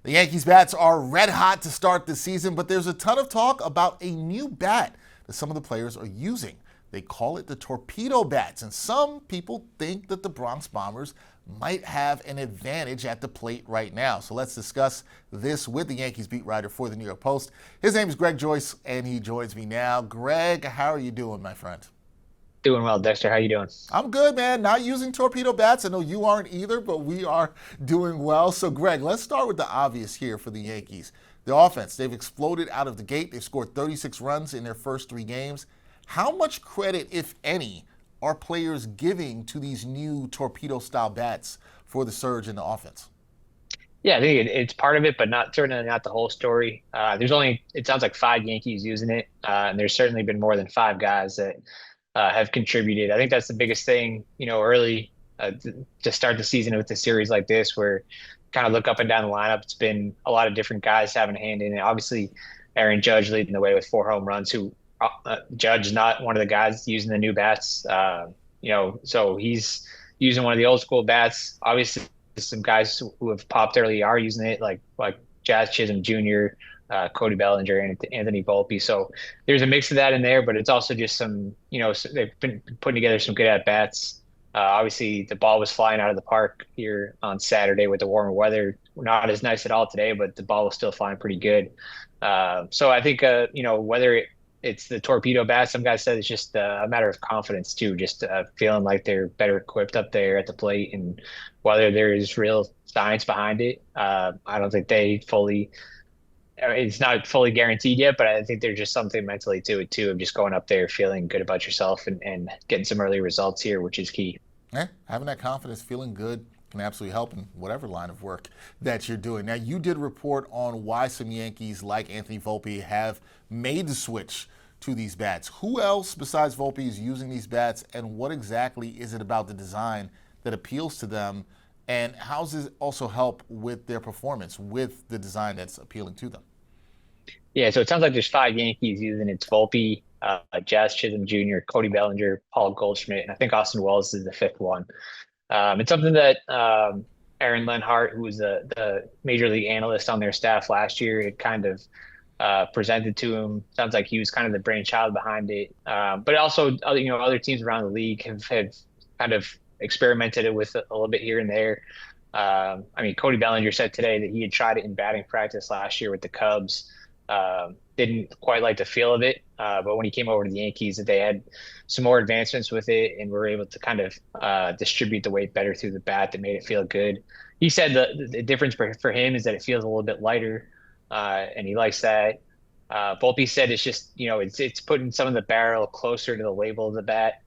The Yankees bats are red hot to start the season, but there's a ton of talk about a new bat that some of the players are using. They call it the torpedo bats, and some people think that the Bronx Bombers might have an advantage at the plate right now. So let's discuss this with the Yankees beat writer for the New York Post. His name is Greg Joyce, and he joins me now. Greg, how are you doing, my friend? Doing well, Dexter. How you doing? I'm good, man. Not using torpedo bats. I know you aren't either, but we are doing well. So, Greg, let's start with the obvious here for the Yankees. The offense, they've exploded out of the gate. They've scored 36 runs in their first 3 games. How much credit, if any, are players giving to these new torpedo-style bats for the surge in the offense? Yeah, I think it's part of it, but not certainly not the whole story. There's only it sounds like five Yankees using it, and there's certainly been more than five guys that have contributed. I think that's the biggest thing, early to start the season with a series like this, where kind of look up and down the lineup. It's been a lot of different guys having a hand in it. Obviously, Aaron Judge leading the way with 4 home runs. Who Judge not one of the guys using the new bats. So he's using one of the old school bats. Obviously, some guys who have popped early are using it, like Jazz Chisholm Jr., Cody Bellinger, and Anthony Volpe. So there's a mix of that in there, but it's also just some, they've been putting together some good at bats. Obviously, the ball was flying out of the park here on Saturday with the warmer weather. Not as nice at all today, but the ball was still flying pretty good. So I think, whether it's the torpedo bat, some guys said it's just a matter of confidence too, just feeling like they're better equipped up there at the plate, and whether there is real science behind it. I don't think they fully. It's not fully guaranteed yet, but I think there's just something mentally to it too, of just going up there feeling good about yourself and getting some early results here, which is key. Yeah, having that confidence, feeling good can absolutely help in whatever line of work that you're doing. Now, you did report on why some Yankees like Anthony Volpe have made the switch to these bats. Who else besides Volpe is using these bats, and what exactly is it about the design that appeals to them? And how does this also help with their performance with the design that's appealing to them? Yeah, so it sounds like there's five Yankees using it. It's Volpe, Jazz Chisholm Jr., Cody Bellinger, Paul Goldschmidt, and I think Austin Wells is the fifth one. It's something that Aaron Lenhart, who was the major league analyst on their staff last year, had kind of presented to him. Sounds like he was kind of the brainchild behind it. But also, other teams around the league have kind of experimented it with a little bit here and there. Cody Bellinger said today that he had tried it in batting practice last year with the Cubs. Didn't quite like the feel of it, but when he came over to the Yankees, they had some more advancements with it and were able to kind of distribute the weight better through the bat that made it feel good. He said the difference for him is that it feels a little bit lighter, and he likes that. Volpe said it's just, it's putting some of the barrel closer to the label of the bat.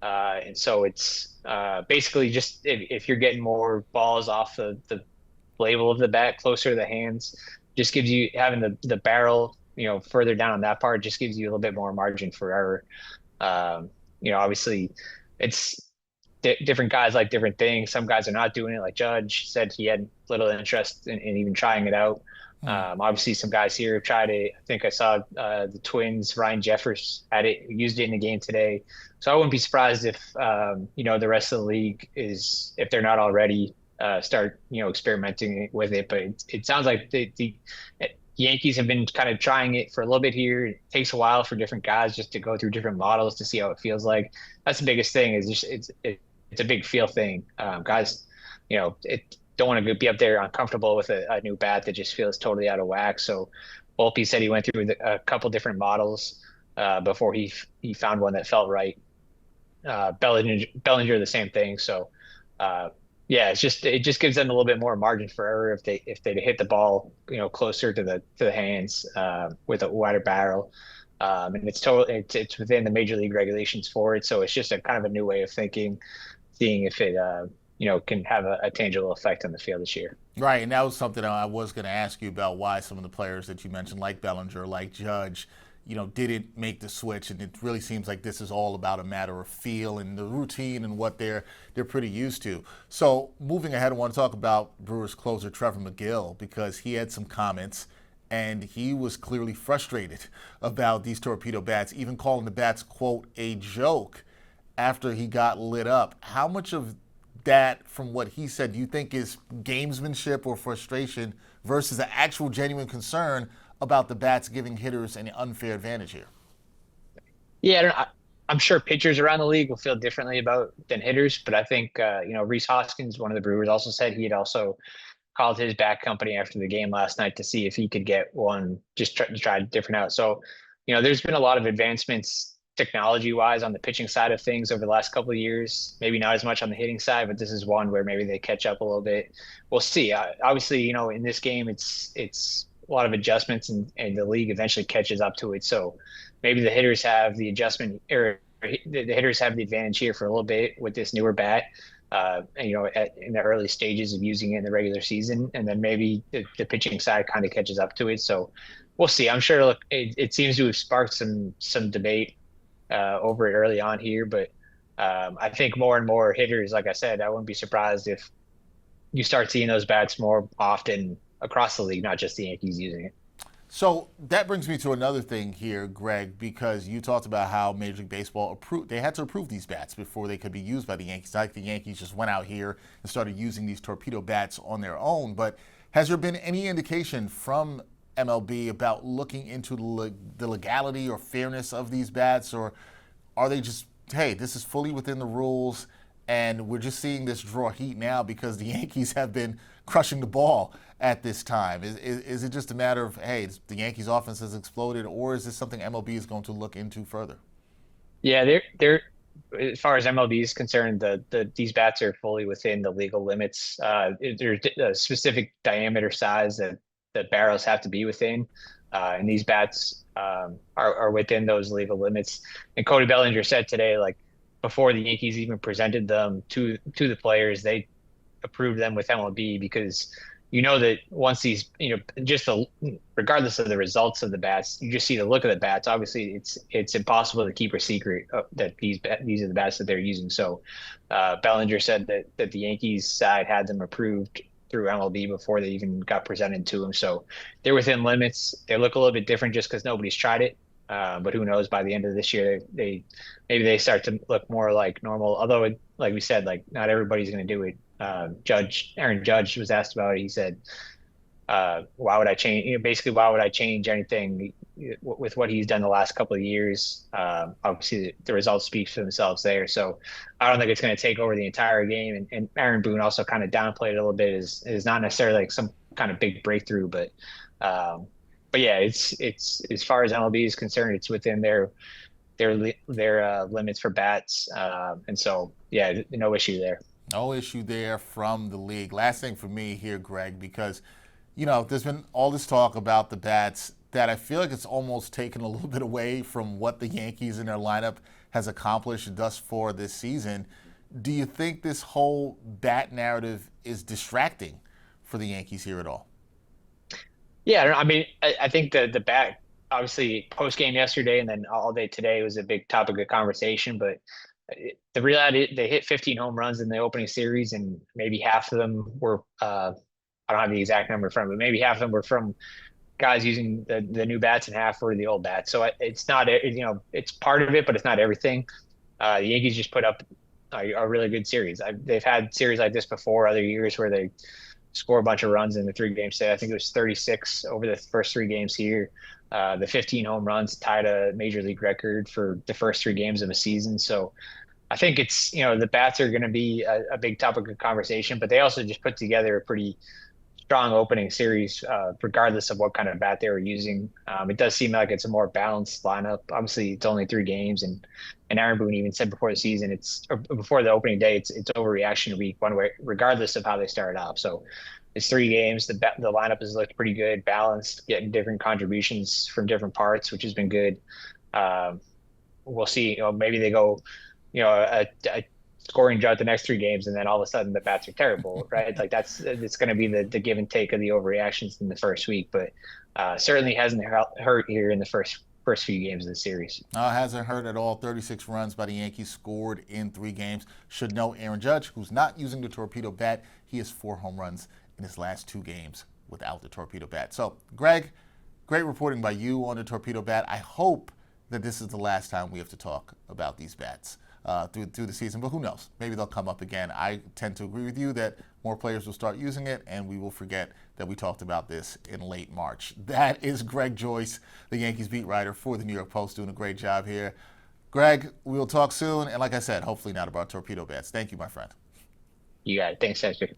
And so it's basically just if you're getting more balls off the label of the bat closer to the hands, just gives you having the barrel, further down on that part, just gives you a little bit more margin for error. Obviously it's different guys like different things. Some guys are not doing it. Like Judge said, he had little interest in even trying it out. Obviously some guys here have tried it. I think I saw the Twins, Ryan Jeffers had it, used it in the game today. So I wouldn't be surprised if, the rest of the league if they're not already, start, experimenting with it. But it sounds like the Yankees have been kind of trying it for a little bit here. It takes a while for different guys just to go through different models to see how it feels like. That's the biggest thing, is just it's a big feel thing. Guys, don't want to be up there uncomfortable with a new bat that just feels totally out of whack. So Volpe said he went through a couple different models before he found one that felt right. Bellinger the same thing. So yeah, it just gives them a little bit more margin for error if they hit the ball, closer to the hands with a wider barrel. And it's within the major league regulations for it. So it's just a kind of a new way of thinking, seeing if it can have a tangible effect on the field this year. Right, and that was something I was going to ask you about, why some of the players that you mentioned, like Bellinger, like Judge, didn't make the switch. And it really seems like this is all about a matter of feel and the routine and what they're pretty used to. So moving ahead, I want to talk about Brewers closer Trevor McGill, because he had some comments and he was clearly frustrated about these torpedo bats, even calling the bats, quote, a joke after he got lit up. How much of that, from what he said, do you think is gamesmanship or frustration versus an actual genuine concern about the bats giving hitters an unfair advantage here? Yeah, I don't, I'm sure pitchers around the league will feel differently about than hitters, but I think Reese Hoskins, one of the Brewers, also said he had also called his bat company after the game last night to see if he could get one, just try different out. So, there's been a lot of advancements technology wise on the pitching side of things over the last couple of years. Maybe not as much on the hitting side, but this is one where maybe they catch up a little bit. We'll see. Obviously, in this game, it's a lot of adjustments, and the league eventually catches up to it. So maybe the hitters have the adjustment, or the hitters have the advantage here for a little bit with this newer bat. In the early stages of using it in the regular season, and then maybe the pitching side kind of catches up to it. So we'll see. I'm sure. Look, it seems to have sparked some debate over it early on here, but I think more and more hitters, like I said, I wouldn't be surprised if you start seeing those bats more often across the league, not just the Yankees using it. So that brings me to another thing here, Greg, because you talked about how Major League Baseball they had to approve these bats before they could be used by the Yankees. Like the Yankees just went out here and started using these torpedo bats on their own. But has there been any indication from MLB about looking into the legality or fairness of these bats, or are they just, hey, this is fully within the rules, and we're just seeing this draw heat now because the Yankees have been crushing the ball at this time? Is it just a matter of, hey, the Yankees offense has exploded, or is this something MLB is going to look into further? Yeah, they're as far as MLB is concerned, these bats are fully within the legal limits. There's a specific diameter size that the barrels have to be within, and these bats are within those legal limits. And Cody Bellinger said today, like before the Yankees even presented them to the players, they approved them with MLB because that once these, regardless of the results of the bats, you just see the look of the bats. Obviously, it's impossible to keep a secret that these are the bats that they're using. So Bellinger said that the Yankees side had them approved through MLB before they even got presented to him. So they're within limits. They look a little bit different just because nobody's tried it. But who knows? By the end of this year, maybe they start to look more like normal. Although, like we said, like not everybody's going to do it. Aaron Judge was asked about it. He said, "Why would I change? Basically, why would I change anything with what he's done the last couple of years?" Obviously, the results speak for themselves there. So I don't think it's going to take over the entire game. And Aaron Boone also kind of downplayed it a little bit. Is not necessarily like some kind of big breakthrough, but yeah, it's as far as MLB is concerned, it's within their limits for bats, and so yeah, no issue there. No issue there from the league. Last thing for me here, Greg, because there's been all this talk about the bats that I feel like it's almost taken a little bit away from what the Yankees in their lineup has accomplished thus far this season. Do you think this whole bat narrative is distracting for the Yankees here at all? Yeah, I mean, I think the bat, obviously post game yesterday and then all day today was a big topic of conversation, but the reality, they hit 15 home runs in the opening series, and maybe half of them were, I don't have the exact number from, but maybe half of them were from guys using the new bats and half were the old bats. So it's not, it's part of it, but it's not everything. The Yankees just put up a really good series. They've had series like this before, other years where they score a bunch of runs in the 3 games. I think it was 36 over the first 3 games here. The 15 home runs tied a major league record for the first 3 games of a season. So I think it's, the bats are going to be a big topic of conversation, but they also just put together a pretty strong opening series, regardless of what kind of bat they were using. It does seem like it's a more balanced lineup. Obviously, it's only 3 games, and Aaron Boone even said before the season, before the opening day, it's overreaction week one way, regardless of how they started off. So it's 3 games. The lineup has looked pretty good, balanced, getting different contributions from different parts, which has been good. We'll see. Maybe they go, a scoring drought the next 3 games, and then all of a sudden the bats are terrible, right? Like it's going to be the give and take of the overreactions in the first week, but certainly hasn't hurt here in the first few games of the series. No, it hasn't hurt at all. 36 runs by the Yankees scored in 3 games. Should know Aaron Judge, who's not using the torpedo bat, he has 4 home runs in his last 2 games without the torpedo bat. So, Greg, great reporting by you on the torpedo bat. I hope that this is the last time we have to talk about these bats. through the season. But who knows? Maybe they'll come up again. I tend to agree with you that more players will start using it, and we will forget that we talked about this in late March. That is Greg Joyce, the Yankees beat writer for the New York Post, doing a great job here. Greg, we'll talk soon, and like I said, hopefully not about torpedo bats. Thank you, my friend. You got it. Thanks, Esther.